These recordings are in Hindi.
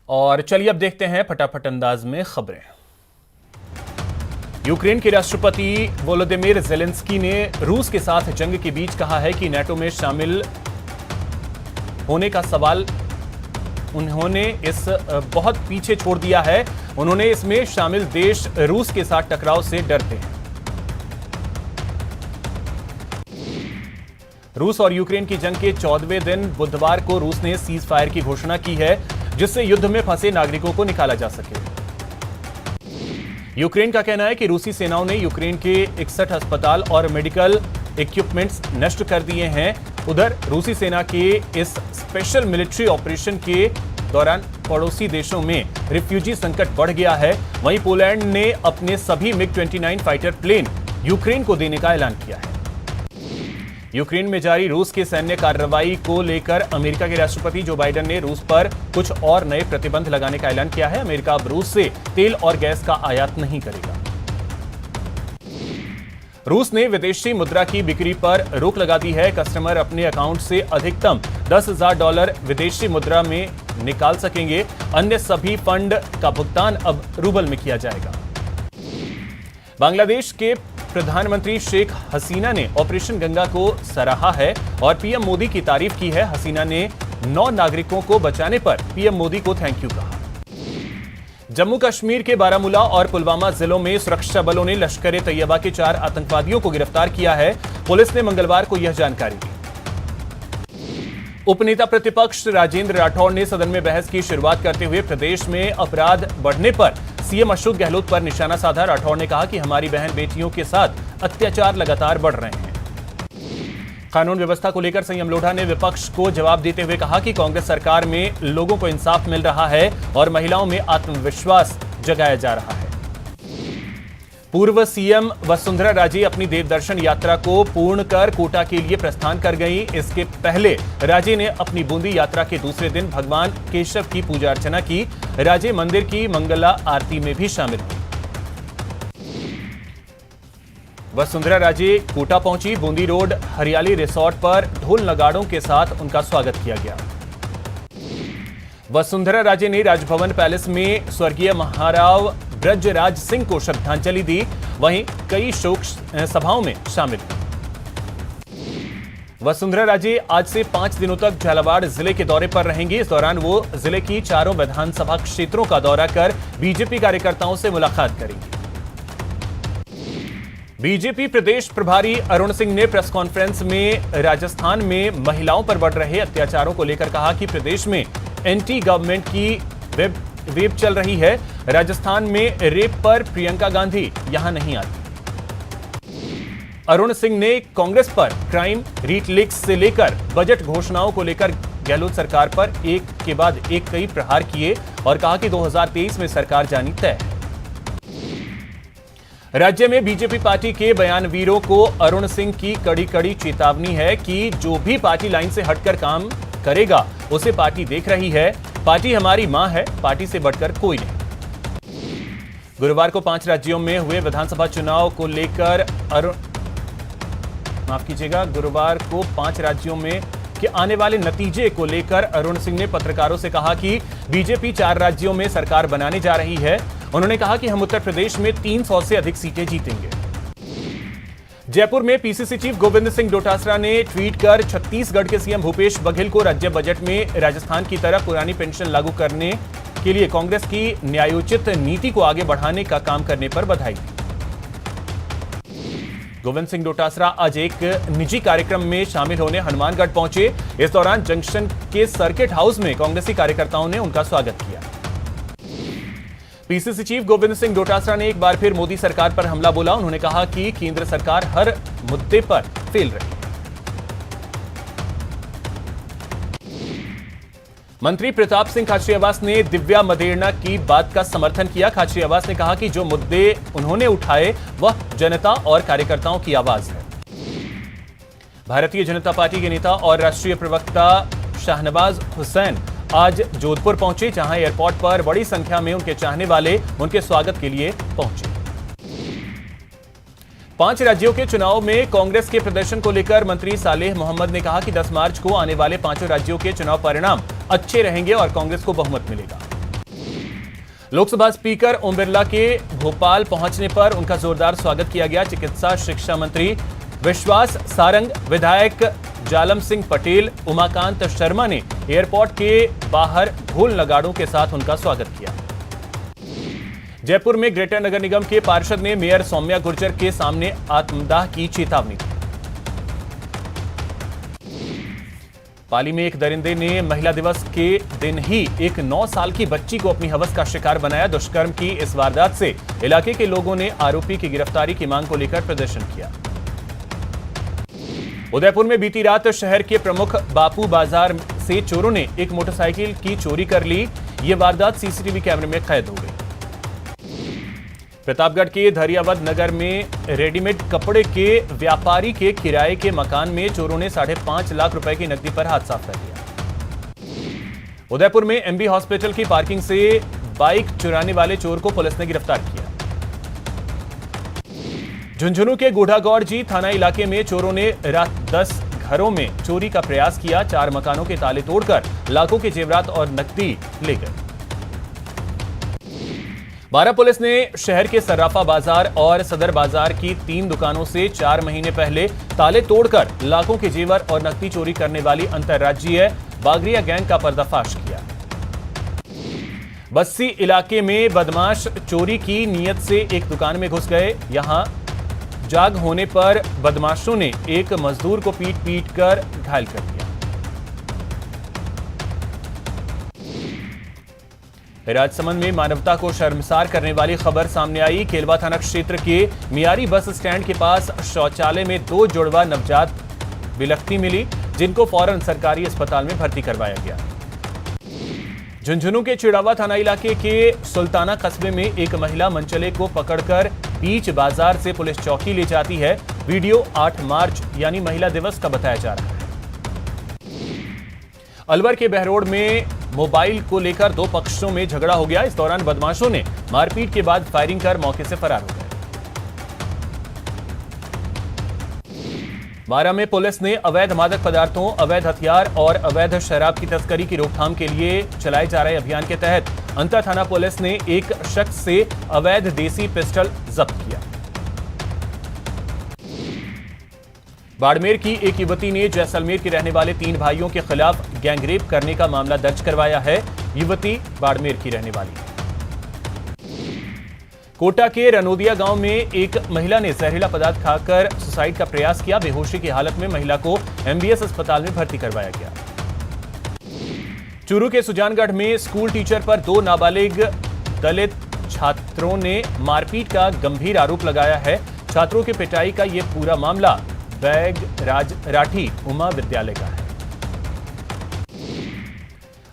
और चलिए अब देखते हैं फटाफट अंदाज में खबरें। यूक्रेन के राष्ट्रपति वोलोदिमीर ज़ेलेंस्की ने रूस के साथ जंग के बीच कहा है कि नाटो में शामिल होने का सवाल उन्होंने इस बहुत पीछे छोड़ दिया है। उन्होंने इसमें शामिल देश रूस के साथ टकराव से डरते हैं। रूस और यूक्रेन की जंग के 14वें दिन बुधवार को रूस ने सीज फायर की घोषणा की है, जिससे युद्ध में फंसे नागरिकों को निकाला जा सके। यूक्रेन का कहना है कि रूसी सेनाओं ने यूक्रेन के 61 अस्पताल और मेडिकल इक्विपमेंट्स नष्ट कर दिए हैं। उधर रूसी सेना के इस स्पेशल मिलिट्री ऑपरेशन के दौरान पड़ोसी देशों में रिफ्यूजी संकट बढ़ गया है। वहीं पोलैंड ने अपने सभी MiG-29 फाइटर प्लेन यूक्रेन को देने का ऐलान किया है। यूक्रेन में जारी रूस की सैन्य कार्रवाई को लेकर अमेरिका के राष्ट्रपति जो बाइडेन ने रूस पर कुछ और नए प्रतिबंध लगाने का ऐलान किया है। अमेरिका अब रूस से तेल और गैस का आयात नहीं करेगा। रूस ने विदेशी मुद्रा की बिक्री पर रोक लगा दी है। कस्टमर अपने अकाउंट से अधिकतम $10,000 विदेशी मुद्रा में निकाल सकेंगे। अन्य सभी फंड का भुगतान अब रूबल में किया जाएगा। बांग्लादेश के प्रधानमंत्री शेख हसीना ने ऑपरेशन गंगा को सराहा है और पीएम मोदी की तारीफ की है। हसीना ने 9 नागरिकों को बचाने पर पीएम मोदी को थैंक यू कहा। जम्मू कश्मीर के बारामूला और पुलवामा जिलों में सुरक्षा बलों ने लश्कर-ए तैयबा के 4 आतंकवादियों को गिरफ्तार किया है। पुलिस ने मंगलवार को यह जानकारी दी। उपनेता प्रतिपक्ष राजेंद्र राठौड़ ने सदन में बहस की शुरुआत करते हुए प्रदेश में अपराध बढ़ने पर सीएम अशोक गहलोत पर निशाना साधा। राठौड़ ने कहा कि हमारी बहन बेटियों के साथ अत्याचार लगातार बढ़ रहे हैं। कानून व्यवस्था को लेकर संयम लोढ़ा ने विपक्ष को जवाब देते हुए कहा कि कांग्रेस सरकार में लोगों को इंसाफ मिल रहा है और महिलाओं में आत्मविश्वास जगाया जा रहा है। पूर्व सीएम वसुंधरा राजे अपनी देवदर्शन यात्रा को पूर्ण कर कोटा के लिए प्रस्थान कर गई। इसके पहले राजे ने अपनी बूंदी यात्रा के दूसरे दिन भगवान केशव की पूजा अर्चना की। राजे मंदिर की मंगला आरती में भी शामिल हुई। वसुंधरा राजे कोटा पहुंची। बूंदी रोड हरियाली रिसोर्ट पर ढोल नगाड़ों के साथ उनका स्वागत किया गया। वसुंधरा राजे ने राजभवन पैलेस में स्वर्गीय महाराव ब्रजराज सिंह को श्रद्धांजलि दी। वहीं कई शोक सभाओं में शामिल हुई। वसुंधरा राजे आज से 5 दिनों तक झालावाड़ जिले के दौरे पर रहेंगी। इस दौरान वो जिले की 4 विधानसभा क्षेत्रों का दौरा कर बीजेपी कार्यकर्ताओं से मुलाकात करेंगी। बीजेपी प्रदेश प्रभारी अरुण सिंह ने प्रेस कॉन्फ्रेंस में राजस्थान में महिलाओं पर बढ़ रहे अत्याचारों को लेकर कहा कि प्रदेश में एंटी गवर्नमेंट की वेब चल रही है। राजस्थान में रेप पर प्रियंका गांधी यहां नहीं आती। अरुण सिंह ने कांग्रेस पर क्राइम रीट लीक्स से लेकर बजट घोषणाओं को लेकर गहलोत सरकार पर एक के बाद एक कई प्रहार किए और कहा कि 2023 में सरकार जानी तय है। राज्य में बीजेपी पार्टी के बयानवीरों को अरुण सिंह की कड़ी चेतावनी है कि जो भी पार्टी लाइन से हटकर काम करेगा उसे पार्टी देख रही है। पार्टी हमारी मां है, पार्टी से बढ़कर कोई नहीं। गुरुवार को 5 राज्यों में हुए विधानसभा चुनाव को लेकर गुरुवार को 5 राज्यों में के आने वाले नतीजे को लेकर अरुण सिंह ने पत्रकारों से कहा कि बीजेपी 4 राज्यों में सरकार बनाने जा रही है। उन्होंने कहा कि हम उत्तर प्रदेश में 300 से अधिक सीटें जीतेंगे। जयपुर में पीसीसी चीफ गोविंद सिंह डोटासरा ने ट्वीट कर छत्तीसगढ़ के सीएम भूपेश बघेल को राज्य बजट में राजस्थान की तरह पुरानी पेंशन लागू करने के लिए कांग्रेस की न्यायोचित नीति को आगे बढ़ाने का काम करने पर बधाई दी। गोविंद सिंह डोटासरा आज एक निजी कार्यक्रम में शामिल होने हनुमानगढ़ पहुंचे। इस दौरान जंक्शन के सर्किट हाउस में कांग्रेसी कार्यकर्ताओं ने उनका स्वागत किया। पीसीसी चीफ गोविंद सिंह डोटासरा ने एक बार फिर मोदी सरकार पर हमला बोला। उन्होंने कहा कि केंद्र सरकार हर मुद्दे पर फेल रही है। मंत्री प्रताप सिंह खाचरियावास ने दिव्या मदेरणा की बात का समर्थन किया। खाचरियावास ने कहा कि जो मुद्दे उन्होंने उठाए वह जनता और कार्यकर्ताओं की आवाज है। भारतीय जनता पार्टी के नेता और राष्ट्रीय प्रवक्ता शाहनवाज हुसैन आज जोधपुर पहुंचे, जहां एयरपोर्ट पर बड़ी संख्या में उनके चाहने वाले उनके स्वागत के लिए पहुंचे। 5 राज्यों के चुनाव में कांग्रेस के प्रदर्शन को लेकर मंत्री सालेह मोहम्मद ने कहा कि 10 मार्च को आने वाले 5 राज्यों के चुनाव परिणाम अच्छे रहेंगे और कांग्रेस को बहुमत मिलेगा। लोकसभा स्पीकर ओम बिरला के भोपाल पहुंचने पर उनका जोरदार स्वागत किया गया। चिकित्सा शिक्षा मंत्री विश्वास सारंग, विधायक जालम सिंह पटेल, उमाकांत शर्मा ने एयरपोर्ट के बाहर ढोल नगाड़ों के साथ उनका स्वागत किया। जयपुर में ग्रेटर नगर निगम के पार्षद ने मेयर सौम्या गुर्जर के सामने आत्मदाह की चेतावनी दी। पाली में एक दरिंदे ने महिला दिवस के दिन ही एक 9 साल की बच्ची को अपनी हवस का शिकार बनाया। दुष्कर्म की इस वारदात से इलाके के लोगों ने आरोपी की गिरफ्तारी की मांग को लेकर प्रदर्शन किया। उदयपुर में बीती रात शहर के प्रमुख बापू बाजार से चोरों ने एक मोटरसाइकिल की चोरी कर ली। यह वारदात सीसीटीवी कैमरे में कैद हो गई। प्रतापगढ़ के धरियावद नगर में रेडीमेड कपड़े के व्यापारी के किराए के मकान में चोरों ने 5.5 लाख रुपए की नकदी पर हाथ साफ कर दिया। उदयपुर में एमबी हॉस्पिटल की पार्किंग से बाइक चुराने वाले चोर को पुलिस ने गिरफ्तार किया। झुंझुनू के गोढ़ागौड़ जी थाना इलाके में चोरों ने रात 10 घरों में चोरी का प्रयास किया। 4 मकानों के ताले तोड़कर लाखों के जेवरात और नकदी ले गए। बारा पुलिस ने शहर के सर्राफा बाजार और सदर बाजार की 3 दुकानों से 4 महीने पहले ताले तोड़कर लाखों के जेवर और नकदी चोरी करने वाली अंतर्राज्यीय बागरिया गैंग का पर्दाफाश किया। बस्सी इलाके में बदमाश चोरी की नीयत से एक दुकान में घुस गए। यहां जाग होने पर बदमाशों ने एक मजदूर को पीट कर घायल कर दिया। राजसमंद में मानवता को शर्मसार करने वाली खबर सामने आई। केलवा थाना क्षेत्र के मियारी बस स्टैंड के पास शौचालय में 2 जुड़वा नवजात बिलखती मिली, जिनको फौरन सरकारी अस्पताल में भर्ती करवाया गया। झुंझुनू के चिड़ावा थाना इलाके के सुल्ताना कस्बे में एक महिला मनचले को पकड़कर बीच बाजार से पुलिस चौकी ले जाती है। वीडियो 8 मार्च यानी महिला दिवस का बताया जा रहा है। अलवर के बहरोड में मोबाइल को लेकर 2 पक्षों में झगड़ा हो गया। इस दौरान बदमाशों ने मारपीट के बाद फायरिंग कर मौके से फरार हो गए। बारा में पुलिस ने अवैध मादक पदार्थों, अवैध हथियार और अवैध शराब की तस्करी की रोकथाम के लिए चलाए जा रहे अभियान के तहत अंतर थाना पुलिस ने एक शख्स से अवैध देसी पिस्टल जब्त किया। बाड़मेर की एक युवती ने जैसलमेर के रहने वाले 3 भाइयों के खिलाफ गैंगरेप करने का मामला दर्ज करवाया है। युवती बाड़मेर की रहने वाली है। कोटा के रनोदिया गांव में एक महिला ने जहरीला पदार्थ खाकर सुसाइड का प्रयास किया। बेहोशी की हालत में महिला को एमबीएस अस्पताल में भर्ती करवाया गया। चूरू के सुजानगढ़ में स्कूल टीचर पर 2 नाबालिग दलित छात्रों ने मारपीट का गंभीर आरोप लगाया है। छात्रों की पिटाई का यह पूरा मामला बैग राठी उमा विद्यालय का है।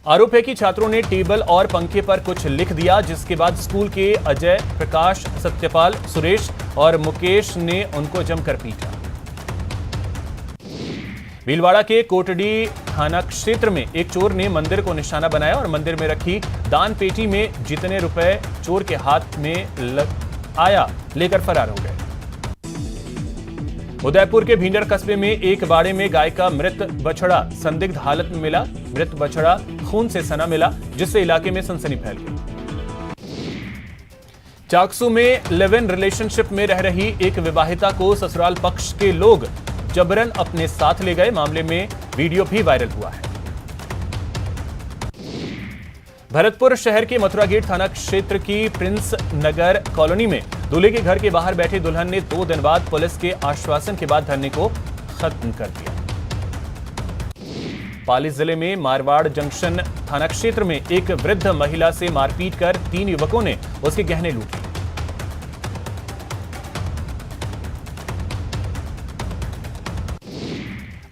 आरोप है कि छात्रों ने टेबल और पंखे पर कुछ लिख दिया, जिसके बाद स्कूल के अजय, प्रकाश, सत्यपाल, सुरेश और मुकेश ने उनको जमकर पीटा। भीलवाड़ा के कोटडी थाना क्षेत्र में एक चोर ने मंदिर को निशाना बनाया और मंदिर में रखी दान पेटी में जितने रुपए चोर के हाथ में आया लेकर फरार हो गए। उदयपुर के भींडर कस्बे में एक बाड़े में गाय का मृत बछड़ा संदिग्ध हालत में मिला। मृत बछड़ा खून से सना मिला, जिससे इलाके में सनसनी फैल गई। चाकसू में लिव इन रिलेशनशिप में रह रही एक विवाहिता को ससुराल पक्ष के लोग जबरन अपने साथ ले गए। मामले में वीडियो भी वायरल हुआ है। भरतपुर शहर के मथुरा गेट थाना क्षेत्र की प्रिंस नगर कॉलोनी में दूल्हे के घर के बाहर बैठे दुल्हन ने 2 दिन बाद पुलिस के आश्वासन के बाद धरने को खत्म कर दिया। पाली जिले में मारवाड़ जंक्शन थाना क्षेत्र में एक वृद्ध महिला से मारपीट कर 3 युवकों ने उसके गहने लूट लिए।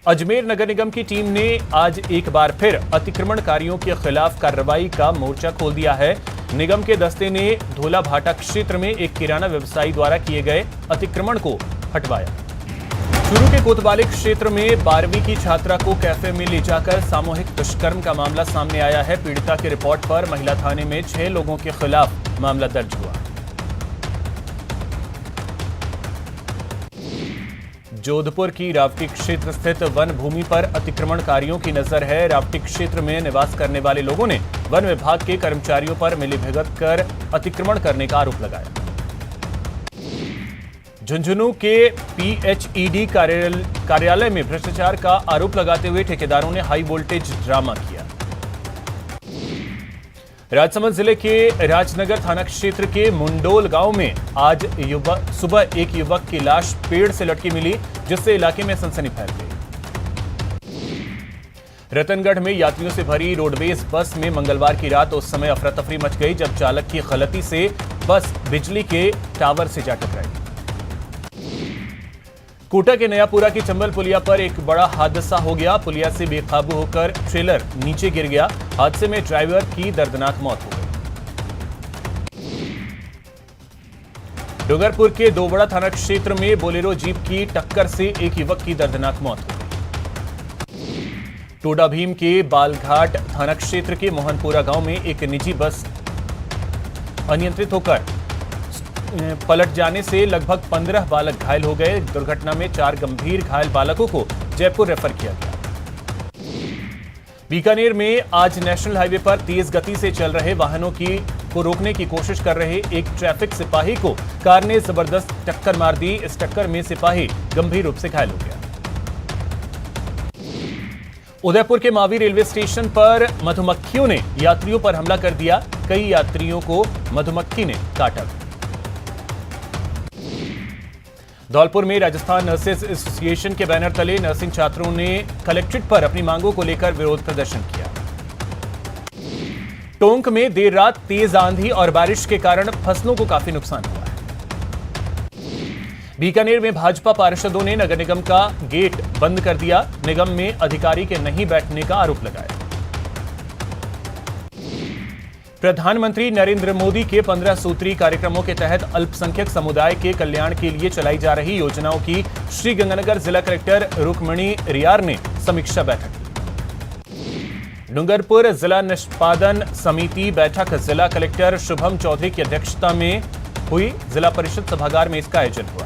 अजमेर नगर निगम की टीम ने आज एक बार फिर अतिक्रमणकारियों के खिलाफ कार्रवाई का मोर्चा खोल दिया है। निगम के दस्ते ने धोला भाटा क्षेत्र में एक किराना व्यवसायी द्वारा किए गए अतिक्रमण को हटवाया। चूरू के कोतवाली क्षेत्र में 12वीं की छात्रा को कैफे में ले जाकर सामूहिक दुष्कर्म का मामला सामने आया है। पीड़िता की रिपोर्ट पर महिला थाने में 6 लोगों के खिलाफ मामला दर्ज हुआ। जोधपुर की रावटी क्षेत्र स्थित वन भूमि पर अतिक्रमणकारियों की नजर है। रावटी क्षेत्र में निवास करने वाले लोगों ने वन विभाग के कर्मचारियों पर मिलीभगत कर अतिक्रमण करने का आरोप लगाया। झुंझुनू के पीएचईडी कार्यालय में भ्रष्टाचार का आरोप लगाते हुए ठेकेदारों ने हाई वोल्टेज ड्रामा किया। राजसमंद जिले के राजनगर थाना क्षेत्र के मुंडोल गांव में आज सुबह एक युवक की लाश पेड़ से लटकी मिली, जिससे इलाके में सनसनी फैल गई। रतनगढ़ में यात्रियों से भरी रोडवेज बस में मंगलवार की रात उस समय अफरा तफरी मच गई जब चालक की गलती से बस बिजली के टावर से जा टकराई। कोटा के नयापुरा की चंबल पुलिया पर एक बड़ा हादसा हो गया। पुलिया से बेकाबू होकर ट्रेलर नीचे गिर गया। हादसे में ड्राइवर की दर्दनाक मौत हो गई। डूंगरपुर के दोबड़ा थाना क्षेत्र में बोलेरो जीप की टक्कर से एक युवक की दर्दनाक मौत हो गई। टोडा भीम के बालघाट थाना क्षेत्र के मोहनपुरा गांव में एक निजी बस अनियंत्रित होकर पलट जाने से लगभग 15 बालक घायल हो गए। दुर्घटना में 4 गंभीर घायल बालकों को जयपुर रेफर किया गया। बीकानेर में आज नेशनल हाईवे पर तेज गति से चल रहे वाहनों को रोकने की कोशिश कर रहे एक ट्रैफिक सिपाही को कार ने जबरदस्त टक्कर मार दी। इस टक्कर में सिपाही गंभीर रूप से घायल हो गया। उदयपुर के मावी रेलवे स्टेशन पर मधुमक्खियों ने यात्रियों पर हमला कर दिया। कई यात्रियों को मधुमक्खी ने काटा। धौलपुर में राजस्थान नर्सेज एसोसिएशन के बैनर तले नर्सिंग छात्रों ने कलेक्ट्रेट पर अपनी मांगों को लेकर विरोध प्रदर्शन किया। टोंक में देर रात तेज आंधी और बारिश के कारण फसलों को काफी नुकसान हुआ है। बीकानेर में भाजपा पार्षदों ने नगर निगम का गेट बंद कर दिया। निगम में अधिकारी के नहीं बैठने का आरोप लगाया। प्रधानमंत्री नरेंद्र मोदी के 15 सूत्री कार्यक्रमों के तहत अल्पसंख्यक समुदाय के कल्याण के लिए चलाई जा रही योजनाओं की श्रीगंगानगर जिला कलेक्टर रुक्मणी रियार ने समीक्षा बैठक की। डूंगरपुर जिला निष्पादन समिति बैठक जिला कलेक्टर शुभम चौधरी की अध्यक्षता में हुई। जिला परिषद सभागार में इसका आयोजन हुआ।